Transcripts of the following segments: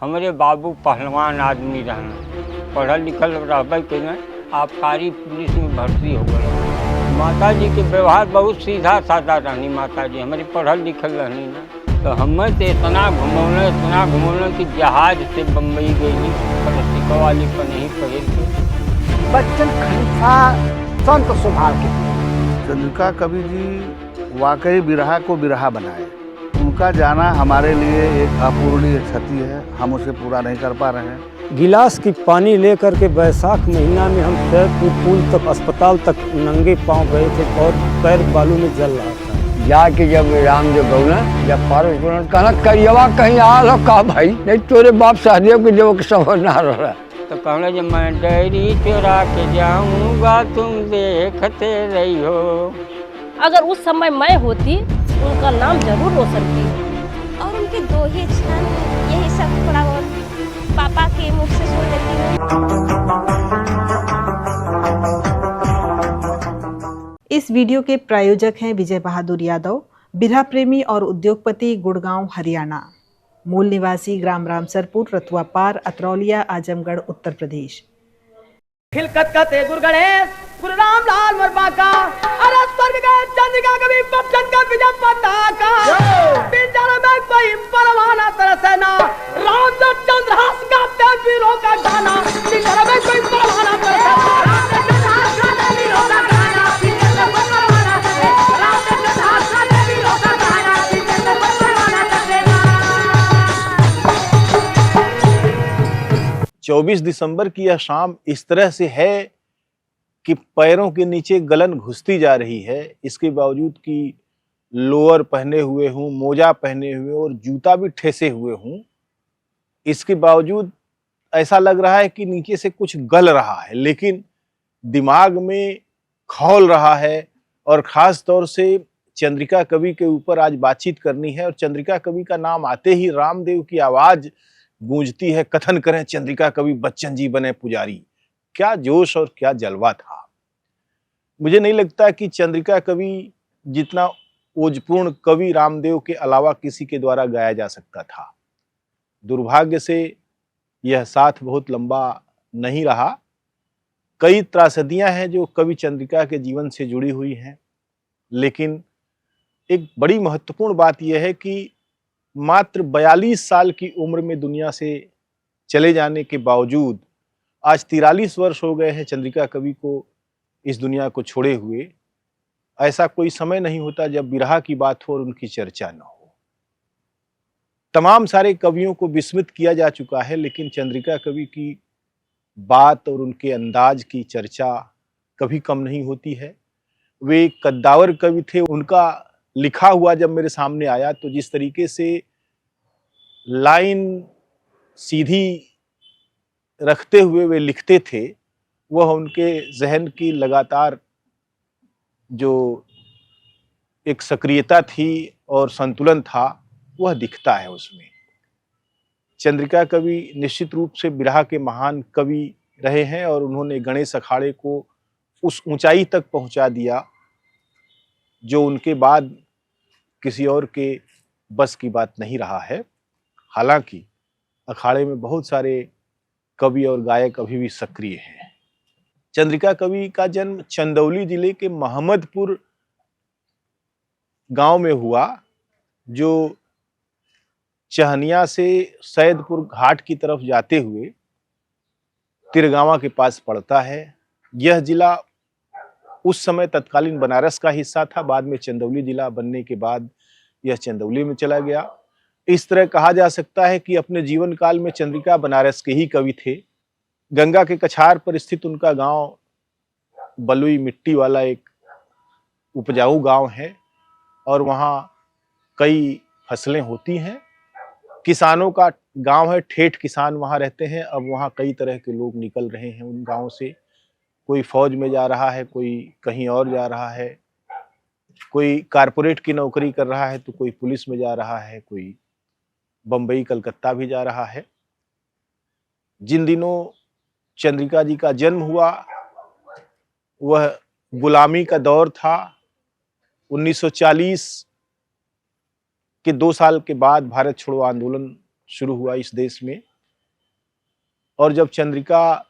हमारे बाबू पहलवान आदमी रहना, पढ़ल लिखल रहबे के न, आबकारी पुलिस में भर्ती हो गए। माता जी के व्यवहार बहुत सीधा साधा रहनी। माता जी हमारी पढ़ल लिखल रहनी ना, तो हमें तो इतना घुमौने कि जहाज से बम्बई गई प्लास्टिक वाली पर नहीं पहिर के। बच्चन खलीफा संत स्वभाव के। चंद्रिका कवि जी वाकई बिरहा को बिरहा बनाए। उनका जाना हमारे लिए एक अपूरणीय क्षति है, हम उसे पूरा नहीं कर पा रहे हैं। गिलास की पानी लेकर के बैसाख महीना में हम सैदपुर पुल तक अस्पताल तक नंगे पांव गए थे और पैर बालू में जल रहा था। जाके जब रामदेव गौना जब पारस पुराण कहना करियवा कहीं आल हो कहा भाई नहीं तोरे बाप सहदेव के देव के समझ ना रहा। तो कहना जब मैं डायरी चुरा के जाऊंगा तुम देखते रही हो। अगर उस समय मैं होती उनका नाम जरूर रोशन की। और उनके दो ही क्षण यही सब थोड़ा बहुत पापा के मुख से सुन लेती हूँ। इस वीडियो के प्रायोजक हैं विजय बहादुर यादव, बिरहा प्रेमी और उद्योगपति, गुड़गांव, हरियाणा। मूल निवासी ग्राम रामसरपुर, रतुआ पार, अतरौलिया, आजमगढ़, उत्तर प्रदेश। खिलकत कते गुरु गणेश, गुरु राम लाल मरबाका, अरे स्वर्ग का चंद्रिका कवि बच्चन का विजय पताका। बिंदर में कोई परवाना तरसे ना, राम चंद्रहास गाते वीरों का गाना। बिंदर में कोई परवाना तरसे ना, राम चंद्रहास गाते वीरों का गाना। बिंदर में कोई परवाना तरसे, राम चंद्रहास गाते वीरों का गाना। बिंदर में कोई परवाना तरसे ना। 24 दिसंबर की यह शाम इस तरह से है कि पैरों के नीचे गलन घुसती जा रही है। इसके बावजूद कि लोअर पहने हुए हूँ, मोजा पहने हुए और जूता भी ठेसे हुए हूँ, इसके बावजूद ऐसा लग रहा है कि नीचे से कुछ गल रहा है, लेकिन दिमाग में खौल रहा है। और ख़ास तौर से चंद्रिका कवि के ऊपर आज बातचीत करनी है। और चंद्रिका कवि का नाम आते ही रामदेव की आवाज़ गूंजती है। कथन करें चंद्रिका कवि बच्चन जी बने पुजारी। क्या जोश और क्या जलवा था। मुझे नहीं लगता कि चंद्रिका कवि जितना ओजपूर्ण कवि रामदेव के अलावा किसी के द्वारा गाया जा सकता था। दुर्भाग्य से यह साथ बहुत लंबा नहीं रहा। कई त्रासदियां हैं जो कवि चंद्रिका के जीवन से जुड़ी हुई हैं, लेकिन एक बड़ी महत्वपूर्ण बात यह है कि मात्र 42 साल की उम्र में दुनिया से चले जाने के बावजूद आज 43 वर्ष हो गए हैं चंद्रिका कवि को इस दुनिया को छोड़े हुए। ऐसा कोई समय नहीं होता जब बिरहा की बात हो और उनकी चर्चा न हो। तमाम सारे कवियों को विस्मृत किया जा चुका है, लेकिन चंद्रिका कवि की बात और उनके अंदाज की चर्चा कभी कम नहीं होती है। वे कद्दावर कवि थे। उनका लिखा हुआ जब मेरे सामने आया तो जिस तरीके से लाइन सीधी रखते हुए वे लिखते थे, वह उनके जहन की लगातार जो एक सक्रियता थी और संतुलन था, वह दिखता है उसमें। चंद्रिका कवि निश्चित रूप से बिरहा के महान कवि रहे हैं और उन्होंने गणेश अखाड़े को उस ऊंचाई तक पहुंचा दिया जो उनके बाद किसी और के बस की बात नहीं रहा है। हालांकि अखाड़े में बहुत सारे कवि और गायक अभी भी सक्रिय हैं। चंद्रिका कवि का जन्म चंदौली जिले के महमदपुर गांव में हुआ, जो चहनिया से सैदपुर घाट की तरफ जाते हुए तिरगावा के पास पड़ता है। यह जिला उस समय तत्कालीन बनारस का हिस्सा था। बाद में चंदौली जिला बनने के बाद यह चंदौली में चला गया। इस तरह कहा जा सकता है कि अपने जीवन काल में चंद्रिका बनारस के ही कवि थे। गंगा के कछार पर स्थित उनका गांव बलुई मिट्टी वाला एक उपजाऊ गांव है और वहाँ कई फसलें होती हैं। किसानों का गांव है, ठेठ किसान वहाँ रहते हैं। अब वहाँ कई तरह के लोग निकल रहे हैं उन गाँव से। कोई फौज में जा रहा है, कोई कहीं और जा रहा है, कोई कारपोरेट की नौकरी कर रहा है, तो कोई पुलिस में जा रहा है, कोई बम्बई कलकत्ता भी जा रहा है। जिन दिनों चंद्रिका जी का जन्म हुआ वह गुलामी का दौर था। 1940 के 2 साल के बाद भारत छोड़ो आंदोलन शुरू हुआ इस देश में और जब चंद्रिका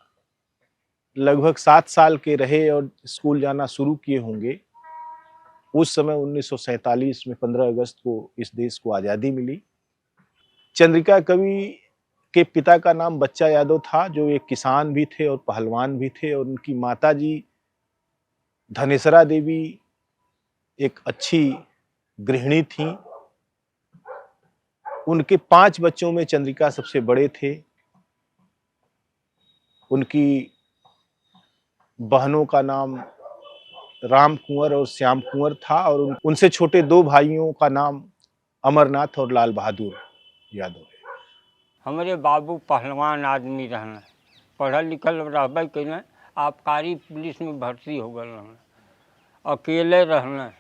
लगभग 7 साल के रहे और स्कूल जाना शुरू किए होंगे, उस समय 1947 में 15 अगस्त को इस देश को आज़ादी मिली। चंद्रिका कवि के पिता का नाम बच्चा यादव था, जो एक किसान भी थे और पहलवान भी थे, और उनकी माताजी धनेसरा देवी एक अच्छी गृहिणी थीं। उनके 5 बच्चों में चंद्रिका सबसे बड़े थे। उनकी बहनों का नाम राम कुंवर और श्याम कुंवर था, और उनसे छोटे 2 भाइयों का नाम अमरनाथ और लाल बहादुर यादव है। हमारे बाबू पहलवान आदमी रहना, पढ़ल लिखल रहबे कैले, आबकारी पुलिस में भर्ती हो गए रहना, अकेले रहना।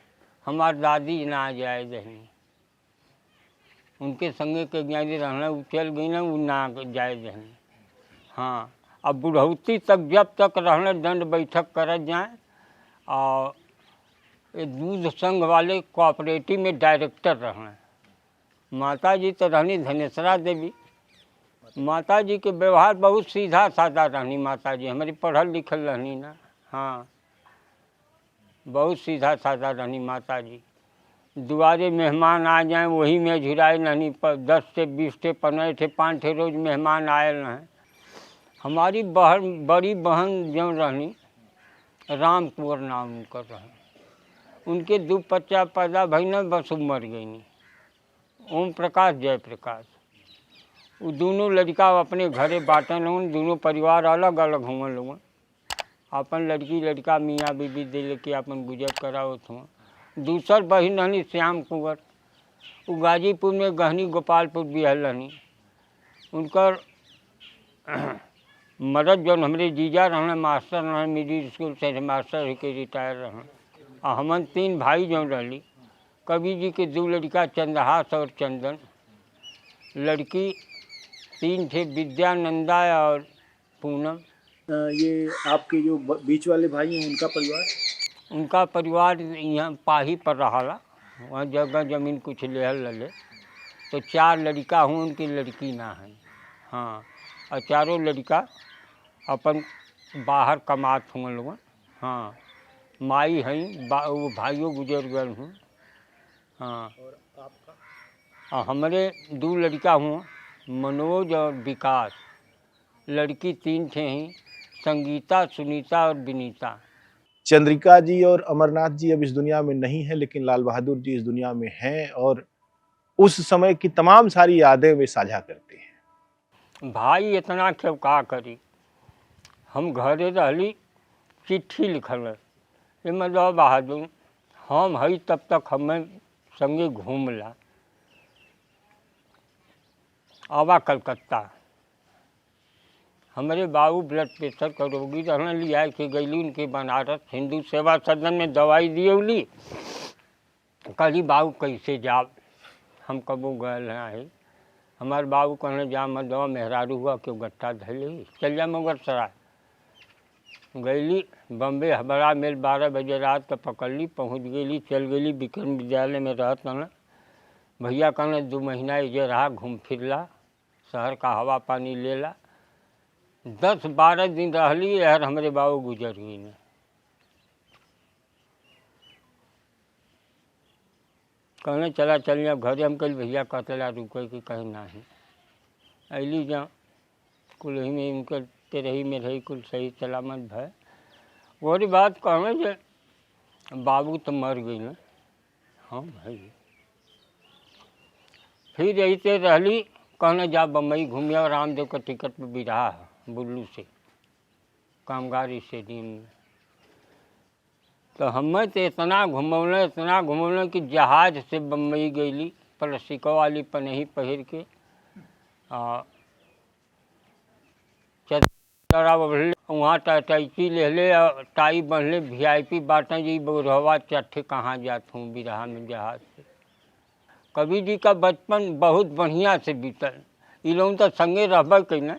हमार दादी ना जाए रहनी, उनके संगे के ज्ञानी रहना, वो चल गई ना, वो ना जाए रहनी। हाँ, अब बुढ़ौती तक जब तक रहना दंड बैठक कर जाए, और ये दूध संघ वाले कोऑपरेटिव में डायरेक्टर रहना। माता जी तो रहनी धनेसरा देवी। माता जी के व्यवहार बहुत सीधा साधा रहनी। माता जी हमारी पढ़ल लिखल रहनी ना। हाँ, बहुत सीधा साधा रहनी माता जी। दुआरे मेहमान आ जाएं वही में झुराए नहीं, 10 से 20 थे 15 थे 5 थे रोज मेहमान आए रहें। हमारी बड़ी बहन जो रहनी राम कुंवर नाम उनकर रहे। उनके 2 बच्चा पैदा भई न, बस वो मर गई नहीं। ओम प्रकाश जय प्रकाश, वो दोनों लड़का अपने घरे बाँटन लोगन, दोनों परिवार अलग अलग हुआ लोगन। अपन लड़की लड़का मियाँ बीबी दे लेके अपन गुजर करावत हुआ। दूसर बहन रहनी श्याम कुंवर, वो गाजीपुर में गहनी गोपालपुर बिहल रहनी। उनकर मदद जो हमारे जीजा रहना मास्टर रहना, मिडिल स्कूल से मास्टर के रिटायर रहना। और हमन 3 भाई जो रही। कवि जी के 2 लड़का चंद्रहास और चंदन, लड़की 3 थे विद्यानंदा और पूनम। ये आपके जो बीच वाले भाई हैं उनका परिवार यहाँ पाही पर रहा, वहाँ जगह जमीन कुछ लेहल ले, तो 4 लड़का हूँ, उनकी लड़की ना है। हाँ, और चारों लड़का अपन बाहर कमात हुए लोग। हाँ, माई हैं, वो भाइयों गुजर गए हूँ। हाँ, और आपका? और हमारे 2 लड़का हुआ, मनोज और विकास। लड़की 3 थे हैं, संगीता, सुनीता और विनीता। चंद्रिका जी और अमरनाथ जी अब इस दुनिया में नहीं है, लेकिन लाल बहादुर जी इस दुनिया में हैं, और उस समय की तमाम सारी यादें वे साझा करते हैं। भाई इतना क्यों का करी, हम घरे रहली, चिट्ठी लिखल है, ये मतलब बहादुर हम हई तब तक हमें संगे घूमला, आवा कलकत्ता। हमारे बाबू ब्लड प्रेशर का रोगी रहना, लिया के गईली उनके बनारस हिंदू सेवा सदन में दवाई दियौली। कही बाबू कैसे जाब, हम कबो गए है। हमारे बाबू कहने जा मत दवा, मेहरारू हुआ क्यों गट्टा धैले, चल जा मगर सराय। गईली बम्बे बड़ा मेल 12 बजे रात का पकड़ली, पहुँच गईली, चल गईली विक्रम विद्यालय में रहत न। भैया कहने 2 महीना इजे रहा, घूम फिरला, शहर का हवा पानी लेला। 10-12 दिन रहली, यार हमारे बाबू गुजर गई न। कहने चला चल जा घरे, हम कल भैया कहते रुके कि कहीं ना ही अली जा, कुल ही में उनके तेरही में रही, कुल सही सलामत भय। वही बात कहने जे बाबू तो मर गई न। हाँ भाई, फिर रहते रहली, कहने जा बम्बई घूमिया, रामदेव का टिकट पर बिरहा है बुल्लू से कामगार स्टेडियम में। तो हमें तो इतना घुमौले कि जहाज से बम्बई गईली, प्लास्टिको वाली पनही पहिर के, चदरा बढ़ले, वहाँ टैची ले ले, टाई बढ़ले, VIP बाटें जी बोरहवा चट्ठे कहाँ जात हूँ बिरहा में जहाज से। कवि जी का बचपन बहुत बढ़िया से बीतल, इ लोग तो संगे रहबे कैन।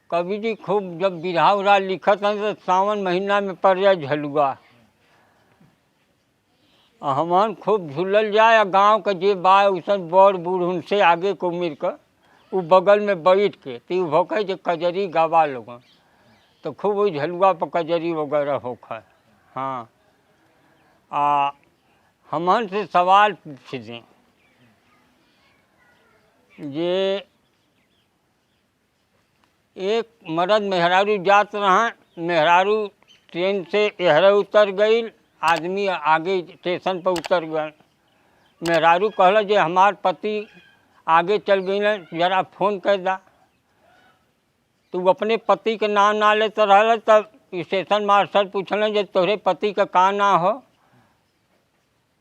कवि जी खूब जब बिरहा उरा लिखत हैं तो सावन महीना में पड़ जाए झलुआ, हमन खूब झूलल जाए। गाँव के जे बा उसन बड़ बूढ़ उनसे आगे को उम्र का वो बगल में बैठ के तो भोखे जो कजरी गावा लोग तो खूब वही झलुआ पर कजरी वगैरह होखा। हाँ हमन से सवाल पूछ दें ये एक मर्द मेहरारू जात रहा, मेहरारू ट्रेन से एहरे उतर गई, आदमी आगे स्टेशन पर उतर गए। मेहरारू कहला जे हमार पति आगे चल गई न, जरा फ़ोन कर दा। तो अपने पति के नाम ना लेते रहा तब स्टेशन मास्टर पूछल जे तोहरे पति का का ना हो।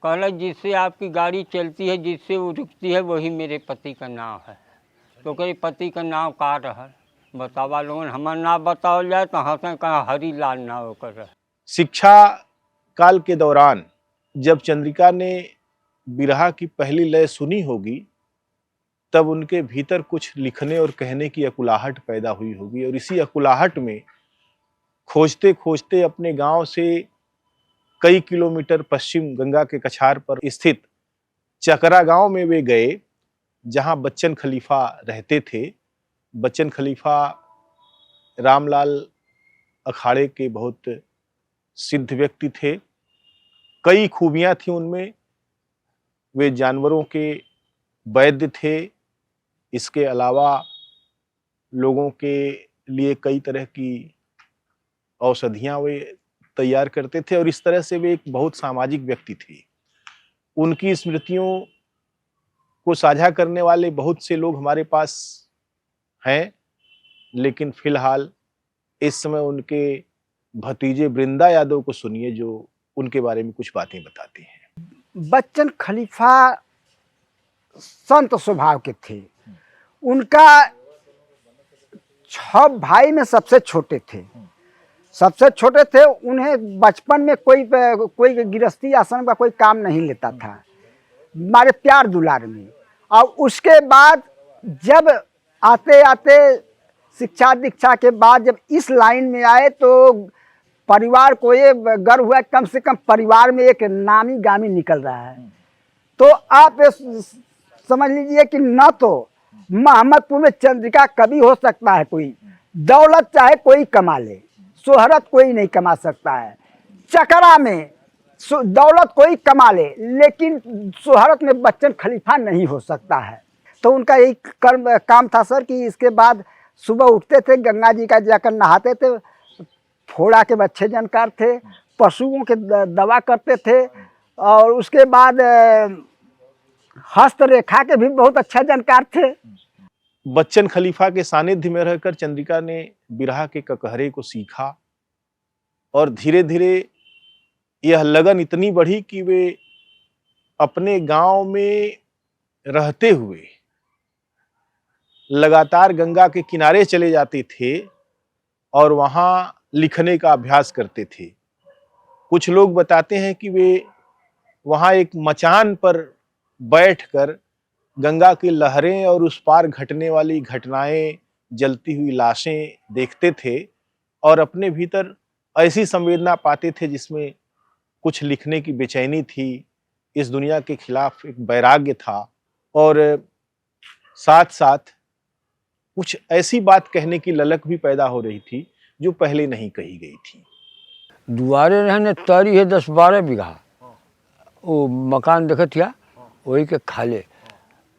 कहला जिससे आपकी गाड़ी चलती है, जिससे वो रुकती है, वही मेरे पति का नाम है। तो कहे पति का नाम का रहा बतावा लोगन, हमार ना बताओ जाए तो हंसें कहा हरी लाल ना होकर। शिक्षा काल के दौरान जब चंद्रिका ने बिरहा की पहली लय सुनी होगी तब उनके भीतर कुछ लिखने और कहने की अकुलाहट पैदा हुई होगी, और इसी अकुलाहट में खोजते खोजते अपने गांव से कई किलोमीटर पश्चिम गंगा के कछार पर स्थित चकरा गांव में वे गए, जहां बच्चन खलीफा रहते थे। बच्चन खलीफा रामलाल अखाड़े के बहुत सिद्ध व्यक्ति थे, कई खूबियां थी उनमें। वे जानवरों के वैद्य थे, इसके अलावा लोगों के लिए कई तरह की औषधियां वे तैयार करते थे, और इस तरह से वे एक बहुत सामाजिक व्यक्ति थे। उनकी स्मृतियों को साझा करने वाले बहुत से लोग हमारे पास हैं, लेकिन फिलहाल इस समय उनके भतीजे वृंदा यादव को सुनिए जो उनके बारे में कुछ बातें बताते हैं। बच्चन खलीफा संत स्वभाव के थे। उनका 6 भाई में सबसे छोटे थे। उन्हें बचपन में कोई गृहस्थी आश्रम का कोई काम नहीं लेता था, हमारे प्यार दुलार में। और उसके बाद जब आते आते शिक्षा दीक्षा के बाद जब इस लाइन में आए तो परिवार को ये गर्व हुआ कम से कम परिवार में एक नामी गामी निकल रहा है। तो आप समझ लीजिए कि न तो मोहम्मदपुर में चंद्रिका कवि हो सकता है कोई, दौलत चाहे कोई कमा ले, शोहरत कोई नहीं कमा सकता है। चकरा में दौलत कोई कमा ले, लेकिन शोहरत में बच्चन खलीफा नहीं हो सकता है। तो उनका यही काम था सर कि इसके बाद सुबह उठते थे, गंगा जी का जाकर नहाते थे, फोड़ा के अच्छे जानकार थे, पशुओं के दवा करते थे, और उसके बाद हस्तरेखा के भी बहुत अच्छा जानकार थे। बच्चन खलीफा के सानिध्य में रहकर चंद्रिका ने बिरहा के ककहरे को सीखा, और धीरे धीरे यह लगन इतनी बढ़ी कि वे अपने गांव में रहते हुए लगातार गंगा के किनारे चले जाते थे और वहां लिखने का अभ्यास करते थे। कुछ लोग बताते हैं कि वे वहां एक मचान पर बैठकर गंगा की लहरें और उस पार घटने वाली घटनाएं, जलती हुई लाशें देखते थे और अपने भीतर ऐसी संवेदना पाते थे जिसमें कुछ लिखने की बेचैनी थी, इस दुनिया के खिलाफ एक वैराग्य था, और साथ साथ कुछ ऐसी बात कहने की ललक भी पैदा हो रही थी जो पहले नहीं कही गई थी। दुआरे रहने तरी है 10-12 बीघा, वो मकान देखत या वही के खाले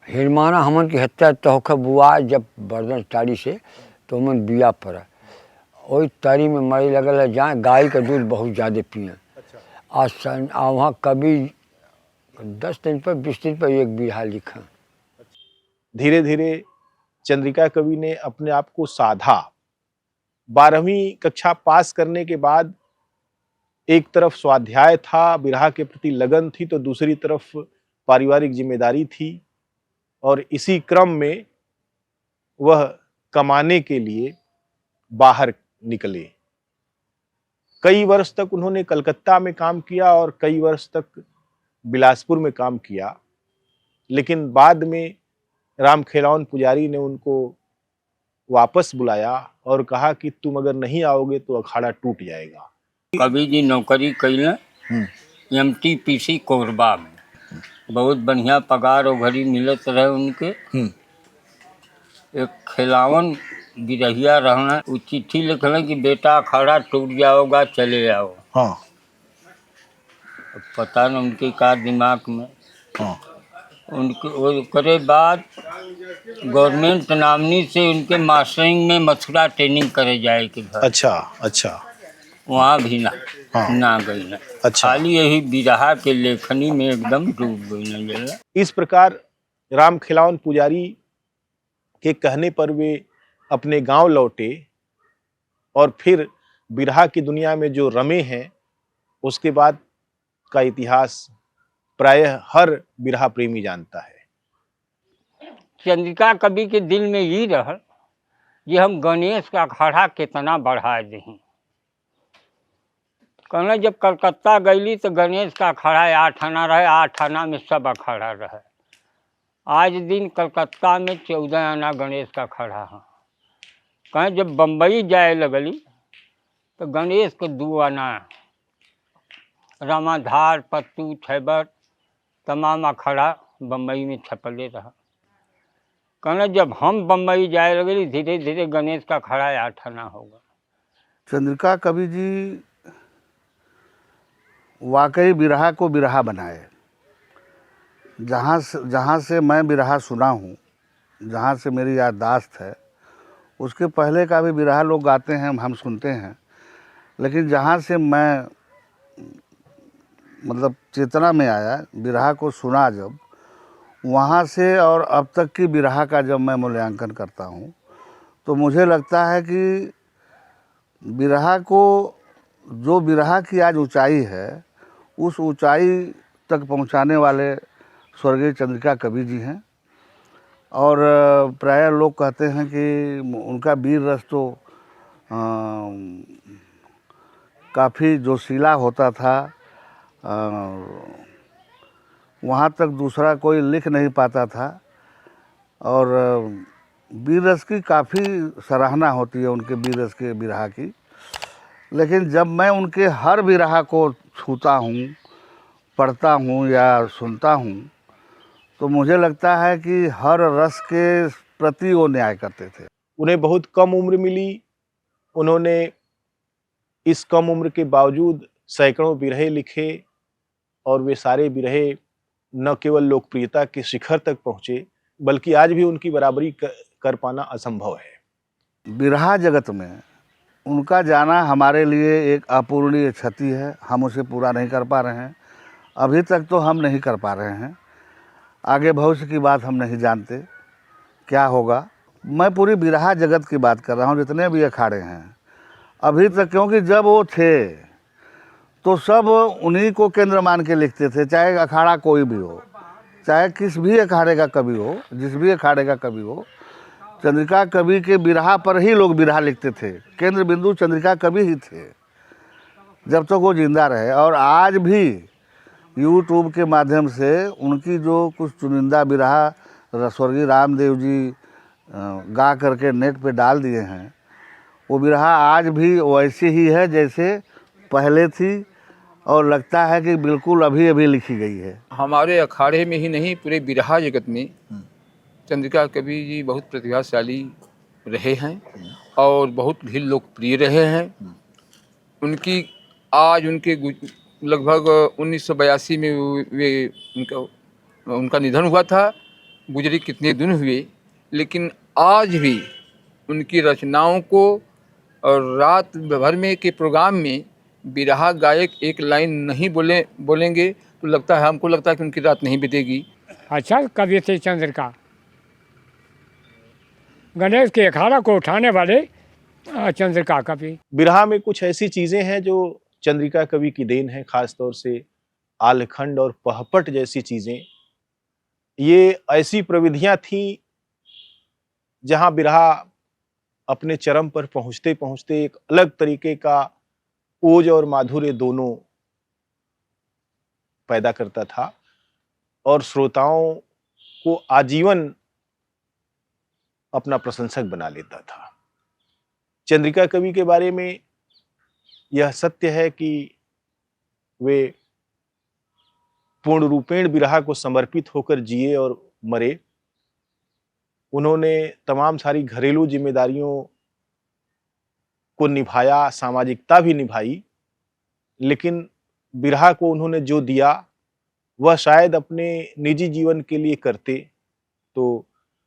हिरमाना हमन की हत्या तोहख बुआ जब बर्दन तारी से तो हमन बिया पड़ा, वही तारी में मरी लगल है जहाँ गाय का दूध बहुत ज़्यादा पिए। आज वहाँ कभी 10 दिन पर 20 दिन पर एक बिरहा लिखा। धीरे धीरे चंद्रिका कवि ने अपने आप को साधा। 12वीं कक्षा पास करने के बाद एक तरफ स्वाध्याय था, बिरहा के प्रति लगन थी, तो दूसरी तरफ पारिवारिक जिम्मेदारी थी, और इसी क्रम में वह कमाने के लिए बाहर निकले। कई वर्ष तक उन्होंने कलकत्ता में काम किया और कई वर्ष तक बिलासपुर में काम किया, लेकिन बाद में रामखेलावन पुजारी ने उनको वापस बुलाया और कहा कि तुम अगर नहीं आओगे तो अखाड़ा टूट जाएगा। कवि जी नौकरी कैले MTPC कोरबा में, बहुत बढ़िया पगार और घड़ी मिलत रहे उनके। एक खिलावन गिरहिया रहना, वो चिट्ठी लिखना कि बेटा खड़ा टूट जाओगा चले आओ। हाँ अब पता न उनके का दिमाग में। हाँ उनके वो करे बाद गवर्नमेंट नामनी से उनके मास्टरिंग में मथुरा ट्रेनिंग करे जाए के घर। अच्छा अच्छा। वहाँ भी ना हाँ। ना गई ना। अच्छा। खाली यही बिरहा के लेखनी में एकदम डूब गई न जला। इस प्रकार राम खिलावन पुजारी के कहने पर वे अपने गांव लौटे और फिर बिरहा की दुनिया में जो रमे हैं, उसके बाद का इतिहास प्रायः हर बिरहा प्रेमी जानता है। चंद्रिका कवि के दिल में ये रह कि हम गणेश का अखाड़ा कितना बढ़ा दें। कहना जब कलकत्ता गईली तो गणेश का अखाड़ा 8 आना रहे, 8 आना में सब अखाड़ा रहे। आज दिन कलकत्ता में 14 आना गणेश का अखाड़ा है। कहें जब बम्बई जाए लगली तो गणेश को 2 आना, रामाधार पत्तू छैबर तमाम अखाड़ा बम्बई में छपले रहा। कहना जब हम बम्बई जाए लगली धीरे धीरे गणेश का अखाड़ा 8 आना होगा। चंद्रिका कवि जी वाकई बिरहा को बिरहा बनाए। जहाँ से मैं बिरहा सुना हूँ, जहाँ से मेरी याददाश्त है, उसके पहले का भी बिरहा लोग गाते हैं, हम सुनते हैं, लेकिन जहाँ से मैं मतलब चेतना में आया, बिरहा को सुना जब, वहाँ से और अब तक की बिरहा का जब मैं मूल्यांकन करता हूँ तो मुझे लगता है कि बिरहा को, जो बिरहा की आज ऊंचाई है, उस ऊंचाई तक पहुंचाने वाले स्वर्गीय चंद्रिका कवि जी हैं। और प्रायः लोग कहते हैं कि उनका वीर रस तो काफ़ी जोशीला होता था, वहाँ तक दूसरा कोई लिख नहीं पाता था। और वीर रस की काफ़ी सराहना होती है उनके वीर रस के बिरहा की। लेकिन जब मैं उनके हर बिरहा को छूता हूँ, पढ़ता हूँ या सुनता हूँ, तो मुझे लगता है कि हर रस के प्रति वो न्याय करते थे। उन्हें बहुत कम उम्र मिली, उन्होंने इस कम उम्र के बावजूद सैकड़ों बिरहे लिखे और वे सारे बिरहे न केवल लोकप्रियता के शिखर तक पहुँचे, बल्कि आज भी उनकी बराबरी कर पाना असंभव है। बिरहा जगत में उनका जाना हमारे लिए एक अपूरणीय क्षति है। हम उसे पूरा नहीं कर पा रहे हैं, अभी तक तो हम नहीं कर पा रहे हैं। आगे भविष्य की बात हम नहीं जानते क्या होगा। मैं पूरी बिरहा जगत की बात कर रहा हूँ, जितने भी अखाड़े हैं अभी तक, क्योंकि जब वो थे तो सब उन्हीं को केंद्र मान के लिखते थे, चाहे अखाड़ा कोई भी हो, चाहे किस भी अखाड़े का कवि हो, जिस भी अखाड़े का कवि हो, चंद्रिका कवि के बिरहा पर ही लोग बिरहा लिखते थे। केंद्र बिंदु चंद्रिका कवि ही थे जब तक वो जिंदा रहे। और आज भी यूट्यूब के माध्यम से उनकी जो कुछ चुनिंदा बिरहा स्वर्गीय रामदेव जी गा करके नेट पे डाल दिए हैं, वो बिरहा आज भी वैसी ही है जैसे पहले थी, और लगता है कि बिल्कुल अभी अभी लिखी गई है। हमारे अखाड़े में ही नहीं, पूरे बिरहा जगत में चंद्रिका कवि जी बहुत प्रतिभाशाली रहे हैं और बहुत भी लोकप्रिय रहे हैं। उनकी आज उनके लगभग 1982 में वे उनका निधन हुआ था, गुजरी कितने दिन हुए, लेकिन आज भी उनकी रचनाओं को और रात भर में के प्रोग्राम में बिरहा गायक एक लाइन नहीं बोलेंगे तो लगता है, हमको लगता है कि उनकी रात नहीं बीतेगी। अच्छा कवि थे चंद्रिका, गणेश के अखाड़ा को उठाने वाले चंद्रिका कवि। बिरहा में कुछ ऐसी चीजें हैं जो चंद्रिका कवि की देन है, खासतौर से आलखंड और पहपट जैसी चीजें। ये ऐसी प्रविधियां थीं जहां बिरहा अपने चरम पर पहुंचते पहुंचते एक अलग तरीके का ओज और माधुर्य दोनों पैदा करता था और श्रोताओं को आजीवन अपना प्रशंसक बना लेता था। चंद्रिका कवि के बारे में यह सत्य है कि वे पूर्ण रूपेण बिरहा को समर्पित होकर जिए और मरे। उन्होंने तमाम सारी घरेलू जिम्मेदारियों को निभाया, सामाजिकता भी निभाई, लेकिन बिरहा को उन्होंने जो दिया वह शायद अपने निजी जीवन के लिए करते तो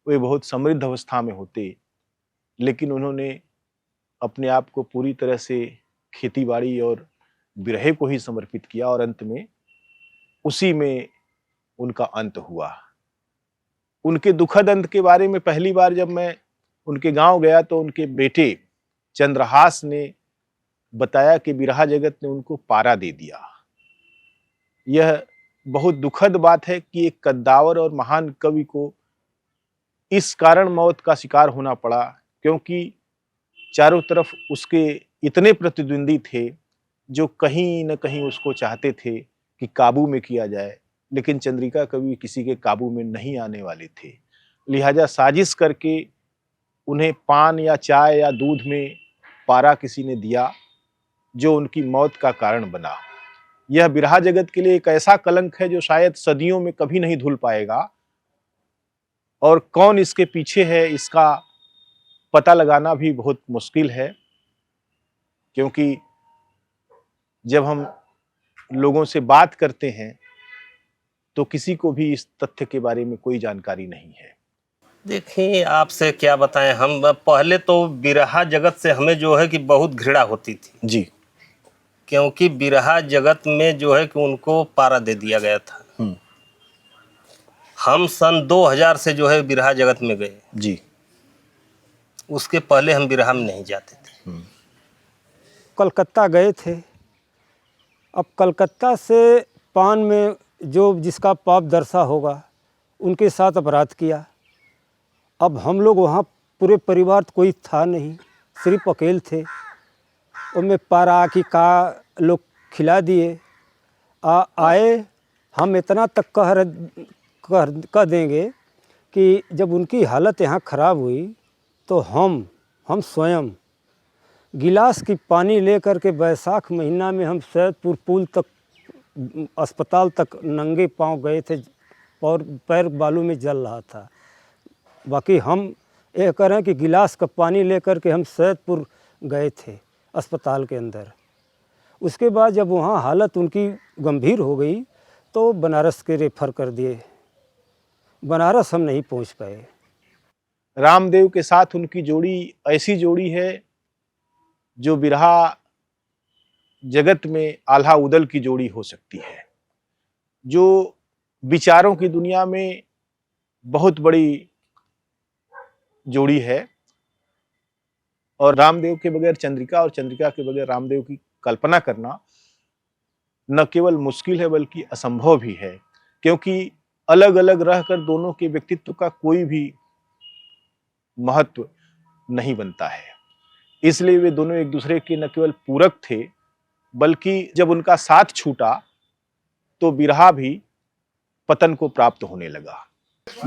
वे बहुत समृद्ध अवस्था में होते, लेकिन उन्होंने अपने आप को पूरी तरह से खेतीबाड़ी और बिरहे को ही समर्पित किया और अंत में उसी में उनका अंत हुआ। उनके दुखद अंत के बारे में पहली बार जब मैं उनके गांव गया तो उनके बेटे चंद्रहास ने बताया कि बिरहा जगत ने उनको पारा दे दिया। यह बहुत दुखद बात है कि एक कद्दावर और महान कवि को इस कारण मौत का शिकार होना पड़ा क्योंकि चारों तरफ उसके इतने प्रतिद्वंदी थे जो कहीं न कहीं उसको चाहते थे कि काबू में किया जाए, लेकिन चंद्रिका कवि किसी के काबू में नहीं आने वाले थे। लिहाजा साजिश करके उन्हें पान या चाय या दूध में पारा किसी ने दिया जो उनकी मौत का कारण बना। यह बिरहा जगत के लिए एक ऐसा कलंक है जो शायद सदियों में कभी नहीं धुल पाएगा और कौन इसके पीछे है इसका पता लगाना भी बहुत मुश्किल है, क्योंकि जब हम लोगों से बात करते हैं तो किसी को भी इस तथ्य के बारे में कोई जानकारी नहीं है। देखिए आपसे क्या बताएं, हम पहले तो बिरहा जगत से हमें जो है कि बहुत घृणा होती थी जी, क्योंकि बिरहा जगत में जो है कि उनको पारा दे दिया गया था। हम सन 2000 से जो है बिरहा जगत में गए जी, उसके पहले हम बिरहा में नहीं जाते थे। कलकत्ता गए थे। अब कलकत्ता से पान में जो जिसका पाप दर्शा होगा उनके साथ अपराध किया। अब हम लोग वहाँ पूरे परिवार कोई था नहीं, सिर्फ अकेले थे। उनमें पारा की का लोग खिला दिए। आए हम इतना तक कह देंगे कि जब उनकी हालत यहाँ ख़राब हुई तो हम स्वयं गिलास की पानी लेकर के बैसाख महीना में हम सैदपुर पुल तक अस्पताल तक नंगे पांव गए थे और पैर बालू में जल रहा था। बाकी हम ये कह रहे हैं कि गिलास का पानी लेकर के हम सैदपुर गए थे अस्पताल के अंदर। उसके बाद जब वहाँ हालत उनकी गंभीर हो गई तो बनारस के रेफर कर दिए। बनारस हम नहीं पहुँच पाए। रामदेव के साथ उनकी जोड़ी ऐसी जोड़ी है जो बिरहा जगत में आल्हा उदल की जोड़ी हो सकती है, जो विचारों की दुनिया में बहुत बड़ी जोड़ी है। और रामदेव के बगैर चंद्रिका और चंद्रिका के बगैर रामदेव की कल्पना करना न केवल मुश्किल है बल्कि असंभव भी है, क्योंकि अलग अलग रहकर दोनों के व्यक्तित्व का कोई भी महत्व नहीं बनता है। इसलिए वे दोनों एक दूसरे के न केवल पूरक थे बल्कि जब उनका साथ छूटा तो बिरहा भी पतन को प्राप्त होने लगा।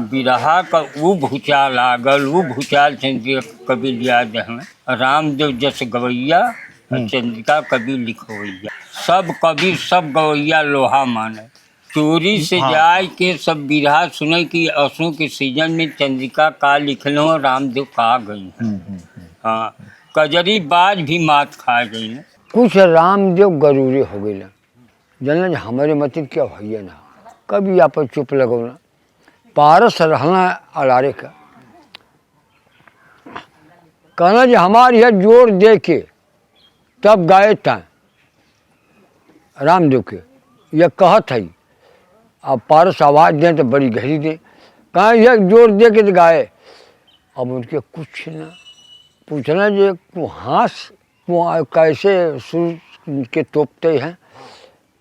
बिरहा का वो भूचाल आगल, वो भूचाल चंद्रिका कवि याद हमें। रामदेव जस गवैया चंद्रिका कवि लिखवैया। सब कवि सब गवैया लोहा माने। चोरी से जाए के सब बिरहा सुने कि असों के सीजन में चंद्रिका का लिखलो रामदेव का गई। हाँ, कजरी बाज भी मात खा गई न। कुछ रामदेव गरूरे हो गए जनल हमारे मतिद क्या भैया ना कभी आप चुप लगोना पारस रहना अलारे का कहना जो हमारे यहाँ जोर दे के तब गाए था रामदेव के यह कहत है। अब पारस आवाज़ दें तो बड़ी गहरी दे, कहाँ यह जोर दे के तो गाए। अब उनके कुछ ना पूछना जो तू हंस कैसे सुर के तोपते हैं।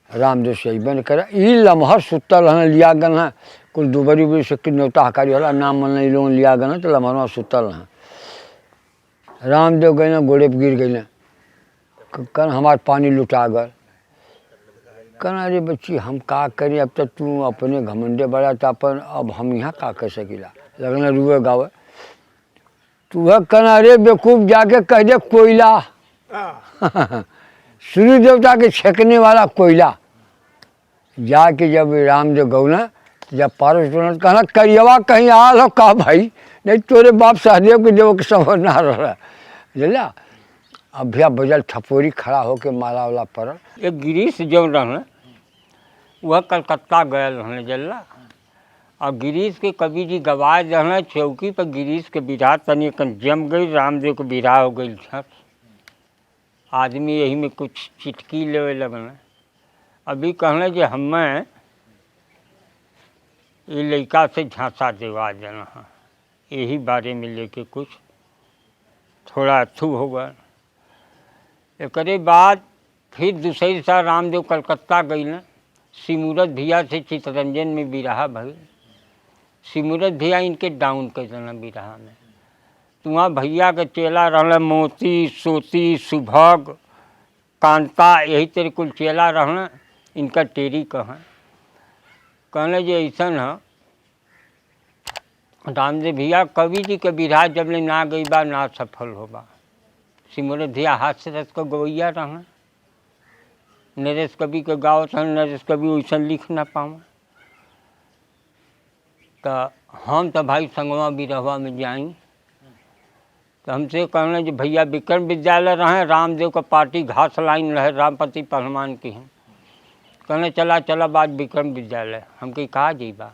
रामदेव से बन करा ई लम्हर सुतल है लिया गन है कुल दुबरी उबरी से न्योता हकारी होला नाम मन लोग लिया गन तो लम्हरवा सुतल है। रामदेव गए गोड़े पर गिर गए कन हमार पानी लुटा गल। कहना अरे बच्ची हम का करें, अब तक तू अपने घमंडे बड़ा तो अपन अब हम यहाँ का कर सकीला। लगना रुए गावे तू कहना अरे बेवकूफ़ जाके कह दे कोयला सूर्य देवता के छेकने वाला कोयला। जाके जब रामदेव गौना जब पारस कहना करियवा कहीं आल हो का भाई नहीं तोरे बाप सहदेव के देव के समझ ना रहा जला। अब भैया बजल ठपोरी खड़ा होके माला वाला पड़ल। एक गिरीश जो रहने वह कलकत्ता गए रहने जल्ला। और गिरीश के कवि जी गवाए रहने चौकी पर गिरीश के बिरहा तनी जम गई, रामदेव के बिरहा हो गई छत। आदमी यही में कुछ चिटकी लेवे लगने। अभी कहने जे हमें ये लड़का से झांसा देवा देना है, यही बारे में लेके कुछ थोड़ा अथू हो गया। एक बाद फिर दूसरी साल रामदेव कलकत्ता गई न। सिमूरत भैया से चितरंजन में बिरहा भई। सिमूरत भैया इनके डाउन कर देना बिरहा में। तो वहाँ भैया के चेला रहना मोती, सोती, सुभग, कांता, यही तेरे कुल चेला रहना। इनका टेरी कहाँ कहने जो ऐसा है रामदेव भैया कवि जी के बिरहा जब ले ना गई बा ना सफल होगा। सिमरत भैया हाथ से रस को गवैया रहना। नरेश कवि के गावत हैं, नरेश कवि वैसा लिख ना पाऊँ। तो हम तो भाई संगवा बिरहवा में जाई। तो हमसे कहना जो भैया विक्रम विद्यालय रहे, रामदेव का पार्टी घास लाइन रहे, रामपति पहलवान की हैं। कहने चला चला बात विक्रम विद्यालय। हम कही कहा जीबा।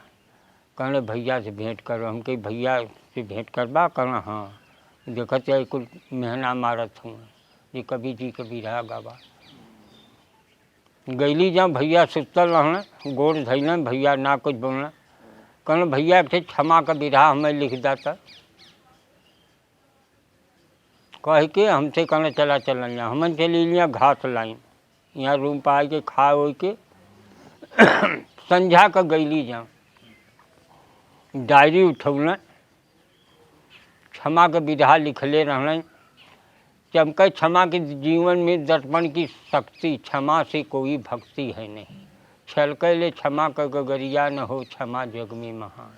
कहने भैया से भेंट करो। हम कही भैया से भेंट करबा। कहना हाँ देखते है कुछ मेहना मारत हूँ ये कवि जी के बिरहा गावा। गैली जहाँ भैया सुतल रहना, गोड़ धैल, भैया ना कुछ बोलना। कहना भैया के क्षमा का बिरहा हमें लिख देता। कह के हमसे कहना चला चल यहाँ। हमन चली लिया घास लाइन, यहाँ रूम पर आके खा हो के संझा का गैली जाऊँ। डायरी उठौना, क्षमा का बिरहा लिखले रहना। चमके क्षमा के जीवन में दर्पण की शक्ति, क्षमा से कोई भक्ति है नहीं। छलके ले क्षमा का गगरिया न हो, क्षमा जग में महान।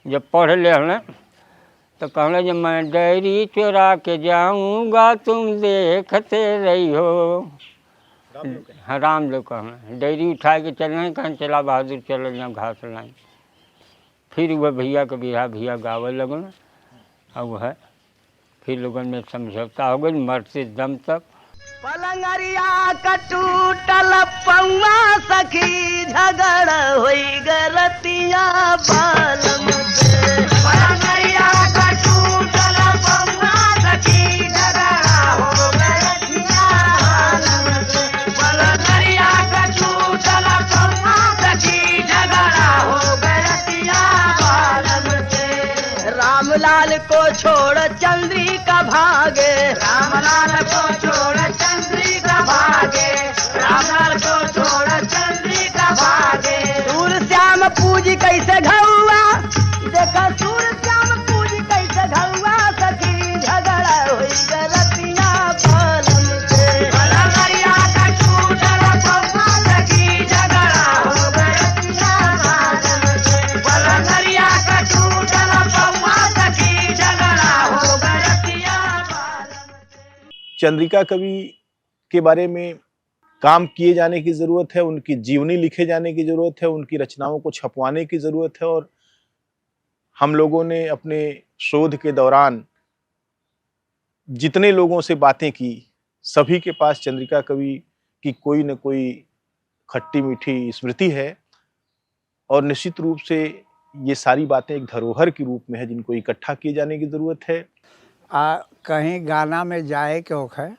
जब पढ़ ले ना तो कहना जब मैं डायरी चुरा के जाऊँगा तुम देखते रही हो। हाँ राम लोग कहना डायरी उठा के चलना। कहाँ चला बहादुर चल यहाँ घास लाइन। फिर वह भैया का बिरहा भैया गावे लगना। और वह फिर लोगों में समझौता हो गई मरते दम तक। पलंगरिया कटूटल पौआ सखी झगड़ होई गरतिया बालम से। पलंगरिया कटूटल पौआ सखी झगड़ा हो गरतिया बालम से। पलंगरिया कटूटल पौआ सखी झगड़ा हो गरतिया बालम से। रामलाल को छोड़ चंद्रिका भागे, रामलाल को छोड़ चंद्रिका भागे, रामलाल को छोड़ चंद्रिका भागे। सूर श्याम पूजी कैसे घउआ, देखा सूर श्याम पूजी कैसे घउआ सखी झगड़ा होई गरतिया बालम से। पलंगरिया कटूटल पौआ सखी झगड़ा हो गरतिया बालम से। पलंगरिया कटूटल पौआ सखी झगड़ा हो गरतिया बालम से। चंद्रिका कवि के बारे में काम किए जाने की ज़रूरत है, उनकी जीवनी लिखे जाने की ज़रूरत है, उनकी रचनाओं को छपवाने की ज़रूरत है। और हम लोगों ने अपने शोध के दौरान जितने लोगों से बातें की, सभी के पास चंद्रिका कवि की कोई न कोई खट्टी मीठी स्मृति है। और निश्चित रूप से ये सारी बातें एक धरोहर के रूप में है जिनको इकट्ठा किए जाने की ज़रूरत है। कहीं गाना में जाए के होखे,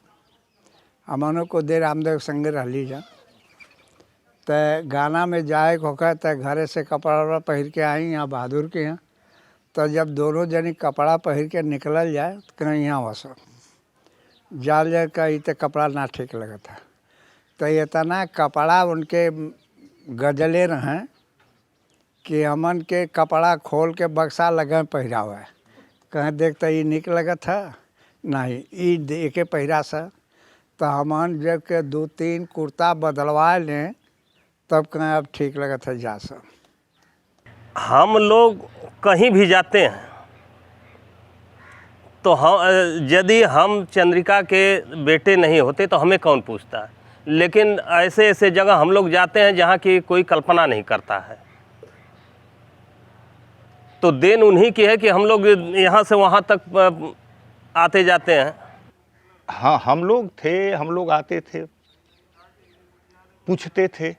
हमनों को दे रामदेव संग रहली जा। तो गाना में जाए के होखे तो घरे से कपड़ा पहिर के आई यहाँ बहादुर के यहाँ। तो जब दोनों जनी कपड़ा पहिर के निकलल जाए तो कहीं यहाँ वसो जाल जाए कहीं तो कपड़ा ना ठीक लगा था। तो इतना कपड़ा उनके गजले रहें कि हमन के कपड़ा खोल के बक्सा लगे पहिरा हुआ है। कहीं देखते ये निक लगा था नहीं, ये देखे पहिरा सा। तो हमन जब के 2-3 कुर्ता बदलवा लें तब कहीं अब ठीक लगा था जा सा। हम लोग कहीं भी जाते हैं तो हम यदि हम चंद्रिका के बेटे नहीं होते तो हमें कौन पूछता है। लेकिन ऐसे ऐसे जगह हम लोग जाते हैं जहाँ की कोई कल्पना नहीं करता है। तो देन उन्हीं की है कि हम लोग यहाँ से वहाँ तक आते जाते हैं। हाँ, हम लोग आते थे, पूछते थे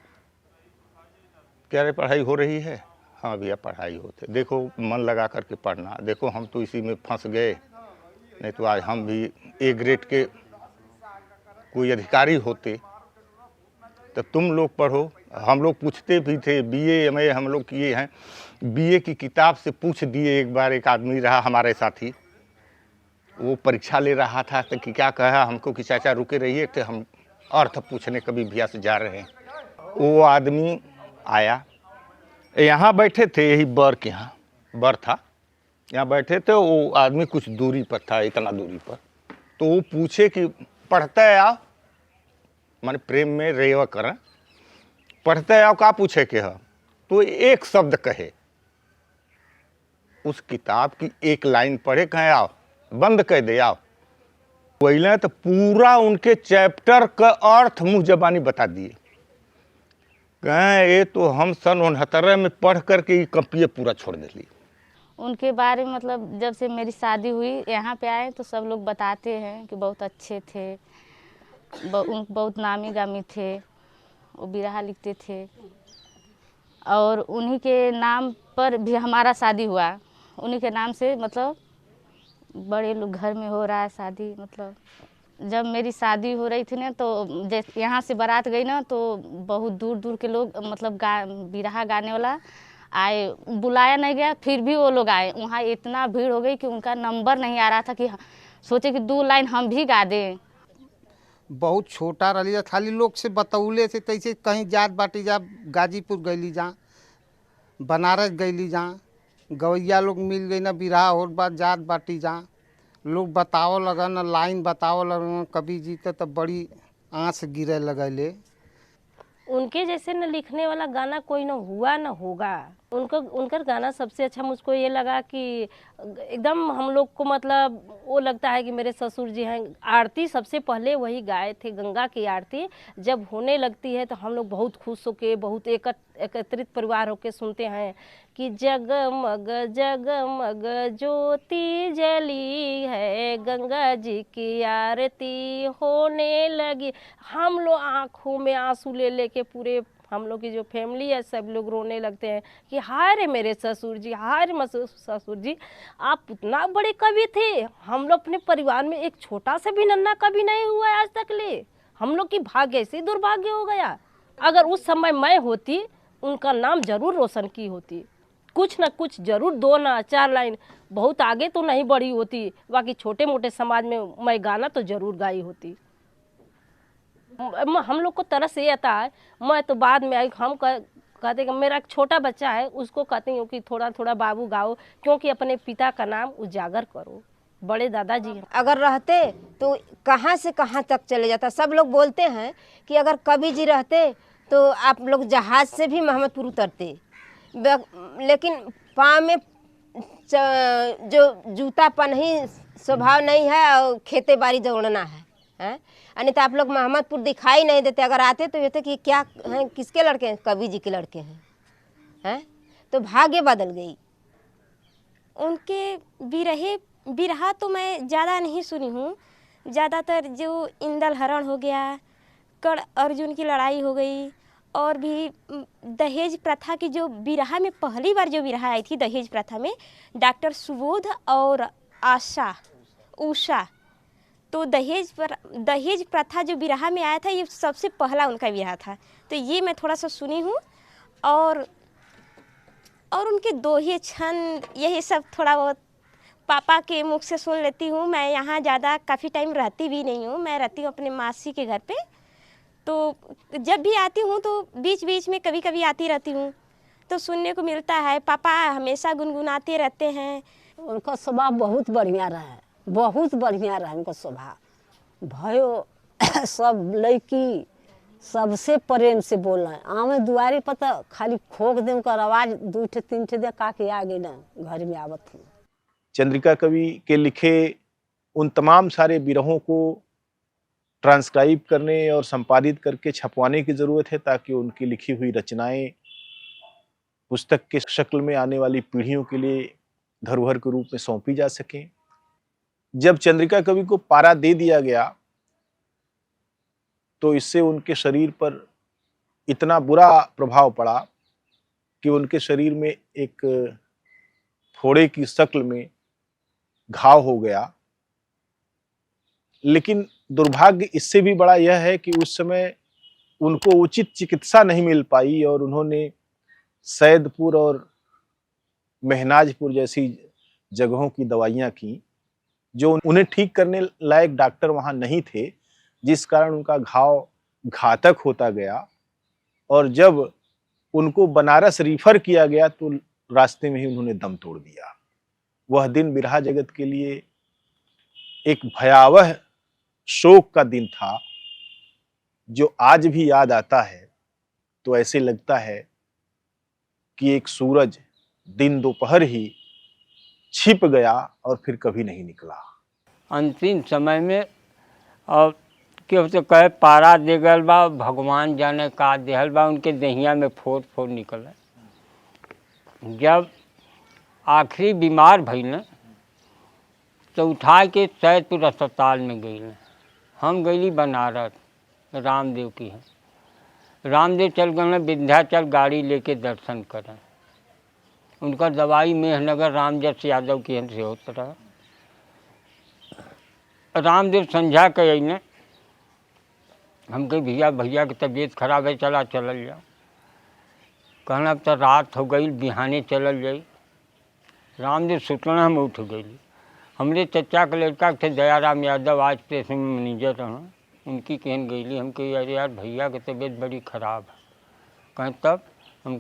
क्या रे पढ़ाई हो रही है? हाँ भैया पढ़ाई होते, देखो मन लगा करके पढ़ना, देखो हम तो इसी में फंस गए, नहीं तो आज हम भी ए ग्रेड के कोई अधिकारी होते, तो तुम लोग पढ़ो। हम लोग पूछते भी थे, बीए एमए हम लोग किए हैं, बीए की किताब से पूछ दिए। एक बार एक आदमी रहा हमारे साथी, वो परीक्षा ले रहा था तो कि क्या कहा हमको कि चाचा रुके रहिए, तो हम अर्थ पूछने कभी भैया से जा रहे हैं। वो आदमी आया, यहाँ बैठे थे, यही बर के यहाँ बर था, यहाँ बैठे थे। वो आदमी कुछ दूरी पर था, इतना दूरी पर, तो वो पूछे कि पढ़ते आओ, माने प्रेम में रेवा करें, पढ़ते आओ का पूछे के है? तो एक शब्द कहे, उस किताब की एक लाइन पढ़े, कहे आओ बंद कर दे आओ, पहले तो पूरा उनके चैप्टर का अर्थ मुँह जबानी बता दिए। कहें ये तो हम सन 69 में पढ़ करके ये कॉपिये पूरा छोड़ दिली। उनके बारे में मतलब जब से मेरी शादी हुई यहाँ पे आए तो सब लोग बताते हैं कि बहुत अच्छे थे, बहुत नामी गामी थे, वो बिरहा लिखते थे और उन्हीं के नाम पर भी हमारा शादी हुआ। उन्हीं के नाम से मतलब बड़े लोग घर में हो रहा है शादी। मतलब जब मेरी शादी हो रही थी ना तो यहाँ से बारात गई ना तो बहुत दूर दूर के लोग मतलब बिरहा गाने वाला आए, बुलाया नहीं गया फिर भी वो लोग आए। वहाँ इतना भीड़ हो गई कि उनका नंबर नहीं आ रहा था कि सोचे कि 2 लाइन हम भी गा दें। बहुत छोटा रही, खाली लोग से बतौले से तैसे कहीं जात बाटी जा, गाजीपुर गईली जा, बनारस गईली जा, गवैया लोग मिल गई ना, बिरहा हो बात जात बाटी जा, लोग बताओ लगन, लाइन बताओ लगन, कभी जीते तो बड़ी आँच गिरे लगले। उनके जैसे न लिखने वाला गाना कोई न हुआ न होगा। उनका गाना सबसे अच्छा मुझको ये लगा कि एकदम हम लोग को मतलब वो लगता है कि मेरे ससुर जी हैं। आरती सबसे पहले वही गाए थे, गंगा की आरती जब होने लगती है तो हम लोग बहुत खुश होके, बहुत एकत्रित परिवार होके सुनते हैं कि जगमग जगमग ज्योति जली है, गंगा जी की आरती होने लगी। हम लोग आँखों में आंसू ले लेके पूरे हम लोग की जो फैमिली है सब लोग रोने लगते हैं कि हाय रे मेरे ससुर जी, हाय रे ससुर जी, आप इतना बड़े कवि थे। हम लोग अपने परिवार में एक छोटा सा भी नन्हा कवि नहीं हुआ है आज तक ले। हम लोग की भाग्य से दुर्भाग्य हो गया। अगर उस समय मैं होती उनका नाम जरूर रोशन की होती, कुछ न कुछ जरूर 2 ना 4 लाइन, बहुत आगे तो नहीं बढ़ी होती, बाकी छोटे मोटे समाज में मैं गाना तो जरूर गाई होती। हम लोग को तरस ये आता है, मैं तो बाद में आई, हम कहते कि मेरा एक छोटा बच्चा है उसको कहती हूँ कि थोड़ा थोड़ा बाबू गाओ, क्योंकि अपने पिता का नाम उजागर करो। बड़े दादाजी हैं। अगर रहते तो कहाँ से कहाँ तक चले जाता। सब लोग बोलते हैं कि अगर कवि जी रहते तो आप लोग जहाज से भी मोहम्मदपुर उतरते, लेकिन पाँव में जो जूता पहनी स्वभाव नहीं है और खेते बाड़ी दौड़ना है, यानी तो आप लोग मोहम्मदपुर दिखाई नहीं देते। अगर आते तो ये थे कि क्या हैं, किसके लड़के हैं? कवि जी के लड़के हैं। तो भाग्य बदल गई। उनके बिरहा तो मैं ज़्यादा नहीं सुनी हूँ, ज़्यादातर जो इंदल हरण हो गया, कर्ण अर्जुन की लड़ाई हो गई, और भी दहेज प्रथा की जो बिरहा में पहली बार जो बिरहा आई थी दहेज प्रथा में, डॉक्टर सुबोध और उषा, तो दहेज प्रथा जो बिरहा में आया था ये सबसे पहला उनका बिरहा था। तो ये मैं थोड़ा सा सुनी हूँ। और उनके दोहे छंद यही सब थोड़ा बहुत पापा के मुख से सुन लेती हूँ। मैं यहाँ ज़्यादा काफ़ी टाइम रहती भी नहीं हूँ, मैं रहती हूँ अपने मासी के घर पे। तो जब भी आती हूँ तो बीच बीच में कभी कभी आती रहती हूँ तो सुनने को मिलता है। पापा हमेशा गुनगुनाते रहते हैं। उनका स्वभाव बहुत बढ़िया रहा, बहुत बढ़िया रहा उनका स्वभाव। भयो सब लड़की सबसे प्रेम से बोल रहे हैं। आमे दुआरे पर तो खाली खोक दे उनका आवाज़ 2 3 दे का के आगे ना घर में आवत हूँ। चंद्रिका कवि के लिखे उन तमाम सारे बिरहों को ट्रांसक्राइब करने और संपादित करके छपवाने की ज़रूरत है ताकि उनकी लिखी हुई रचनाएं पुस्तक के शक्ल में आने वाली पीढ़ियों के लिए धरोहर के रूप में सौंपी जा सके। जब चंद्रिका कवि को पारा दे दिया गया तो इससे उनके शरीर पर इतना बुरा प्रभाव पड़ा कि उनके शरीर में एक फोड़े की शक्ल में घाव हो गया। लेकिन दुर्भाग्य इससे भी बड़ा यह है कि उस समय उनको उचित चिकित्सा नहीं मिल पाई और उन्होंने सैदपुर और महनाजपुर जैसी जगहों की दवाइयाँ की, जो उन्हें ठीक करने लायक डॉक्टर वहाँ नहीं थे, जिस कारण उनका घाव घातक होता गया। और जब उनको बनारस रिफर किया गया तो रास्ते में ही उन्होंने दम तोड़ दिया। वह दिन बिरहा जगत के लिए एक भयावह शोक का दिन था, जो आज भी याद आता है तो ऐसे लगता है कि एक सूरज दिन दोपहर ही छिप गया और फिर कभी नहीं निकला। अंतिम समय में और केहू तो कहे पारा दे गल बा, भगवान जाने का देहल बा, उनके दहिया में फोड़ फोड़ निकला। जब आखिरी बीमार भई न तो उठा के सैदपुर अस्पताल में गई न। हम गईली बनारस, रामदेव की है, रामदेव चल गए विंध्याचल गाड़ी लेके दर्शन करें। उनका दवाई मेहनगर रामजस यादव की हन से होता रहा। रामदेव संझा के न हम कहे भैया की तबीयत खराब है, चला चलल जाओ। कहना अब तो रात हो गई, बिहाने चलल जाई। रामदेव सुतना हम उठ गई। हमरे चचा के लड़का थे दयाराम यादव, आज प्रेस में मैनेजर रहा, उनकी कहन गईली। हम कही अरे यार भैया की तबीयत बड़ी ख़राब है। कहें तब हम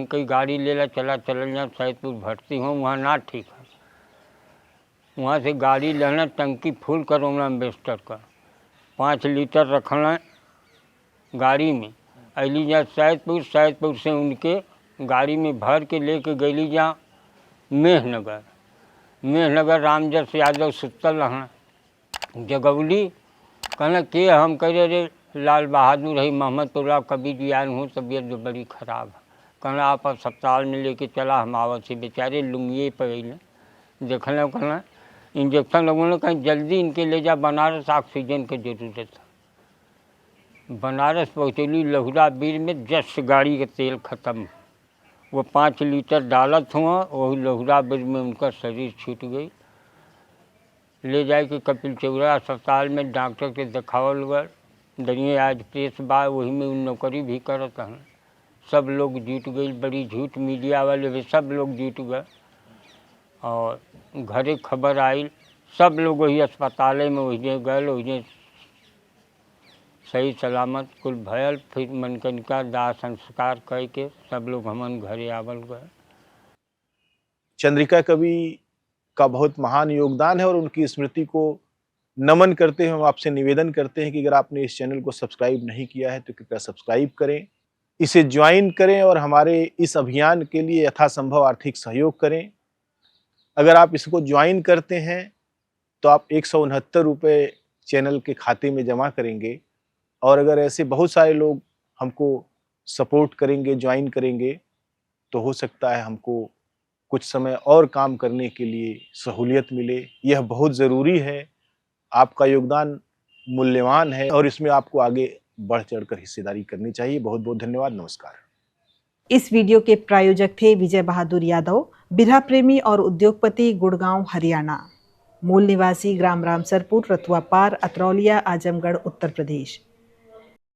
कहीं गाड़ी ले ला, चला चलल जाए, सैदपुर भर्ती हूँ, वहाँ ना ठीक है। वहाँ से गाड़ी लेना, टंकी फुल करो ना एम्बेस्टर का, 5 लीटर रखना गाड़ी में। अली जा सैदपुर, सैदपुर से उनके गाड़ी में भर के लेके गईली जा मेहनगर। मेहनगर रामजस यादव सुतल रहना, जगौली। कहना के हम कहे रे लाल बहादुर है मोहम्मदपुरा कभी जी आए हूँ, तबीयत बड़ी ख़राब है। कहना आप अस्पताल में लेके चला, हम आवत से। बेचारे लुंगिए पर अल देखना, कहना इंजेक्शन लगवाना, कहीं जल्दी इनके ले जा बनारस, ऑक्सीजन की ज़रूरत है। बनारस पहुँचली, लहुरा बीर में जस्ट गाड़ी का तेल ख़त्म। वो 5 लीटर डालत हुआ, वही लहुरा बीर में उनका शरीर छूट गई। ले जाए कि कपिल चौरा अस्पताल में डॉक्टर के दिखावल गए। दरिए आज प्रेस बा, वही में नौकरी भी करत हैं। सब लोग जुट गई, बड़ी झूठ मीडिया वाले भी सब लोग जुट गए और घरे खबर आई। सब लोग वही अस्पताल में वही गए, वही सही सलामत कुल भयल। फिर मनकनिका दाह संस्कार करके सब लोग हमन घरे आवल गए। चंद्रिका कवि का बहुत महान योगदान है और उनकी स्मृति को नमन करते हुए हम आपसे निवेदन करते हैं कि अगर आपने इस चैनल को सब्सक्राइब नहीं किया है तो कृपया सब्सक्राइब करें, इसे ज्वाइन करें और हमारे इस अभियान के लिए यथासंभव आर्थिक सहयोग करें। अगर आप इसको ज्वाइन करते हैं तो आप 169 रुपये चैनल के खाते में जमा करेंगे और अगर ऐसे बहुत सारे लोग हमको सपोर्ट करेंगे, ज्वाइन करेंगे, तो हो सकता है हमको कुछ समय और काम करने के लिए सहूलियत मिले। यह बहुत ज़रूरी है, आपका योगदान मूल्यवान है और इसमें आपको आगे बढ़ चढ़कर हिस्सेदारी करनी चाहिए। बहुत बहुत धन्यवाद, नमस्कार। इस वीडियो के प्रायोजक थे विजय बहादुर यादव, बिरहा प्रेमी और उद्योगपति, गुड़गांव, हरियाणा। मूल निवासी ग्राम रामसरपुर, रतुआ पार, अतरौलिया, आजमगढ़, उत्तर प्रदेश।